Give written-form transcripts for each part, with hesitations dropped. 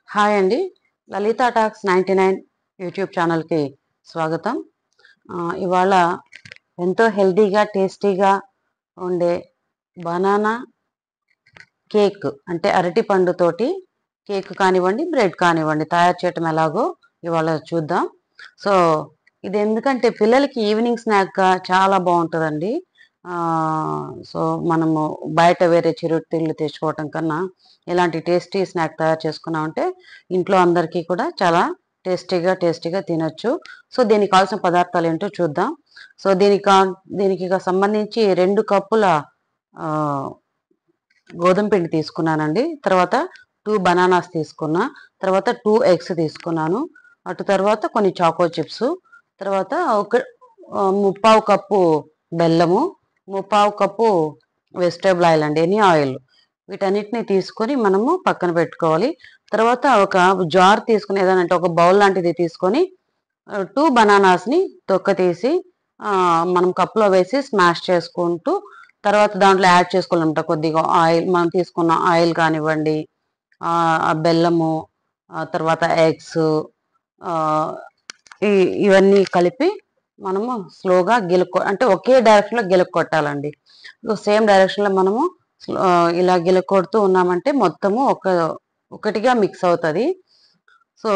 Hi అండి. Lalitha talks 99 YouTube ఛానల్‌కి స్వాగతం. ఇవాళ ఎంతో హెల్తీగా, టేస్టీగా ఉండే బనానా కేక్ అంటే అరటి పండుతోటి కేక్ కానివ్వండి, బ్రెడ్ కానివ్వండి తయారు చేయటం ఎలాగో ఇవాళ చూద్దాం. సో, ఇది ఎందుకంటే పిల్లలకి ఈవినింగ్ స్నాక్‌గా చాలా బావుంటదండి. సో, మనము బయట వేరే చిరుతిళ్ళు తెచ్చుకోవటం కన్నా ఇలాంటి టేస్టీ స్నాక్ తయారు చేసుకున్నామంటే ఇంట్లో అందరికీ కూడా చాలా టేస్టీగా తినొచ్చు. సో, దీనికి కావాల్సిన పదార్థాలేంటో చూద్దాం. సో, దీనికి సంబంధించి 2 కప్పుల ఆహ్, గోధుమ పిండి తీసుకున్నానండి. తర్వాత 2 బనానాస్ తీసుకున్నా. తర్వాత 2 ఎగ్స్ తీసుకున్నాను. తర్వాత కొన్ని చాకో చిప్సు. తర్వాత ముప్పావు కప్పు బెల్లము, ముప్పావు కప్పు వెజిటబుల్ ఆయిల్ అండి. Any oil. వీటన్నిటిని తీసుకొని మనము పక్కన పెట్టుకోవాలి. తర్వాత ఒక జార్ తీసుకొని ఏదైనా అంటే ఒక బౌల్ లాంటిది తీసుకొని 2 బనానాస్‌ని తొక్క తీసి మనం కప్‌లో వేసి స్మాష్ చేసుకుంటూ తర్వాత దాంట్లో యాడ్ చేసుకోవాలనమాట. కొద్దిగా ఆయిల్ మనం తీసుకున్న ఆయిల్ కానివ్వండి, ఆ బెల్లము, తర్వాత ఎగ్సు ఆహ్, ఇ ఇవన్నీ కలిపి మనము స్లోగా అంటే ఒకే డైరెక్షన్‌లో గిలక్కొట్టాలండి. సేమ్ డైరెక్షన్‌లో మనము ఇలా గిలక్కొడుతూ ఉన్నామంటే మొత్తము ఒకటిగా మిక్స్ అవుతది. సో,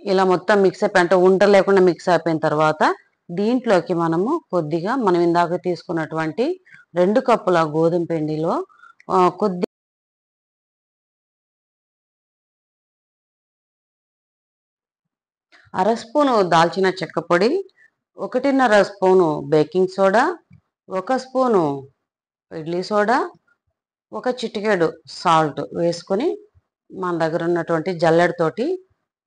ఇలా మొత్తం మిక్స్ అయిపోయి అంటే ఉండలు లేకుండా మిక్స్ అయిపోయిన తర్వాత దీంట్లోకి మనము కొద్దిగా మనం ఇందాక తీసుకున్నటువంటి 2 కప్పుల గోధుమ పిండిలో కొద్ది అర స్పూను దాల్చిన చెక్క పొడి, 1:30 spoon baking soda, 1 spoon idli soda, ఒక చిటికెడు సాల్ట్ వేసుకొని మన దగ్గర ఉన్నటువంటి జల్లెడతోటి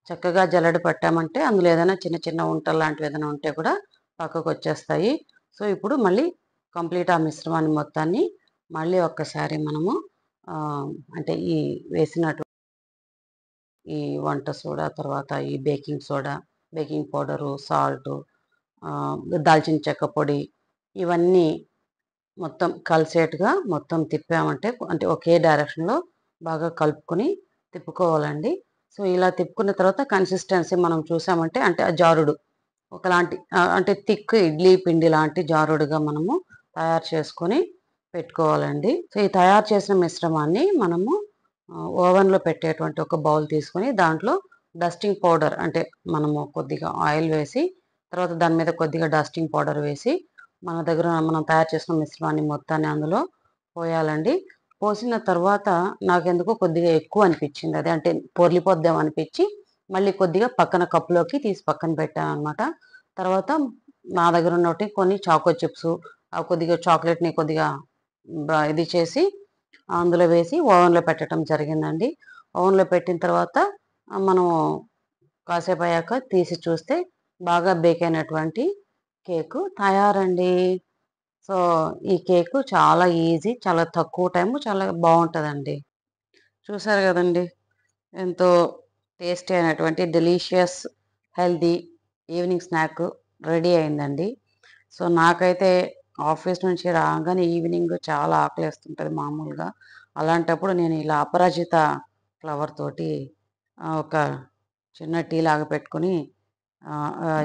చక్కగా జల్లెడ పట్టామంటే అందులో ఏదైనా చిన్న చిన్న ఉంటలు లాంటివి ఏదైనా ఉంటే కూడా పక్కకు వచ్చేస్తాయి. సో, ఇప్పుడు మళ్ళీ కంప్లీట్ ఆ మిశ్రమాన్ని మొత్తాన్ని మళ్ళీ ఒక్కసారి మనము అంటే ఈ వేసినటు ఈ వంట సోడా, తర్వాత ఈ baking soda, baking powder, salt, దాల్చిన చెక్క పొడి ఇవన్నీ మొత్తం కలిసేట్టుగా మొత్తం తిప్పామంటే అంటే ఒకే డైరెక్షన్‌లో బాగా కలుపుకొని తిప్పుకోవాలండి. సో, ఇలా తిప్పుకున్న తర్వాత కన్సిస్టెన్సీ మనం చూసామంటే అంటే ఆ జారుడు ఒకలాంటి అంటే థిక్ ఇడ్లీ పిండి లాంటి జారుడుగా మనము తయారు చేసుకొని పెట్టుకోవాలండి. సో, ఈ తయారు చేసిన మిశ్రమాన్ని మనము ఓవెన్‌లో పెట్టేటువంటి ఒక బౌల్ తీసుకొని దాంట్లో డస్టింగ్ పౌడర్ అంటే మనము కొద్దిగా ఆయిల్ వేసి, తర్వాత దాని మీద కొద్దిగా డస్టింగ్ పౌడర్ వేసి, మన దగ్గర మనం తయారు చేసిన మిశ్రమాన్ని మొత్తాన్ని అందులో పోయాలండి. పోసిన తర్వాత నాకెందుకో కొద్దిగా ఎక్కువ అనిపించింది. అది అంటే పొర్లిపోద్దేమో అనిపించి మళ్ళీ కొద్దిగా పక్కన కప్‌లోకి తీసి పక్కన పెట్టాననమాట. తర్వాత నా దగ్గర ఉన్నటి కొన్ని చాకో చిప్సు, కొద్దిగా చాక్లెట్‌ని కొద్దిగా ఇది చేసి అందులో వేసి ఓవెన్‌లో పెట్టడం జరిగిందండి. ఓవెన్‌లో పెట్టిన తర్వాత మనం కాసేపయ్యాక తీసి చూస్తే బాగా బేక్ అయినటువంటి కేకు తయారండి. సో, ఈ కేకు చాలా ఈజీ, చాలా తక్కువ టైము, చాలా బావుంటదండి. చూసారు గదండీ! ఎంతో టేస్టీ అయినటువంటి delicious, healthy evening snack ready అయిందండి. సో, నాకైతే ఆఫీస్ నుంచి రాగానే ఈవినింగ్ చాలా ఆకలేస్తుంటది మామూలుగా. అలాంటప్పుడు నేను ఇలా అపరాజిత ఫ్లవర్ తోటి ఒక చిన్న టీ లాగా పెట్టుకొని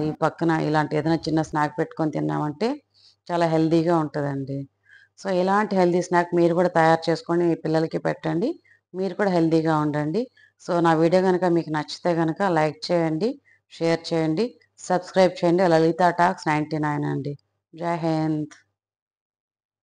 ఈ పక్కన ఇలాంటి ఏదైనా చిన్న స్నాక్ పెట్టుకొని తిన్నామంటే చాలా హెల్తీగా ఉంటదండి. సో, ఇలాంటి హెల్తీ స్నాక్ మీరు కూడా తయారు చేసుకొని మీ పిల్లలకి పెట్టండి. మీరు కూడా హెల్తీగా ఉండండి. సో, నా వీడియో గనక మీకు నచ్చితే గనక లైక్ చేయండి, షేర్ చేయండి, సబ్స్క్రైబ్ చేయండి. లలితా టాక్స్ 99 అండి. జై హింద్.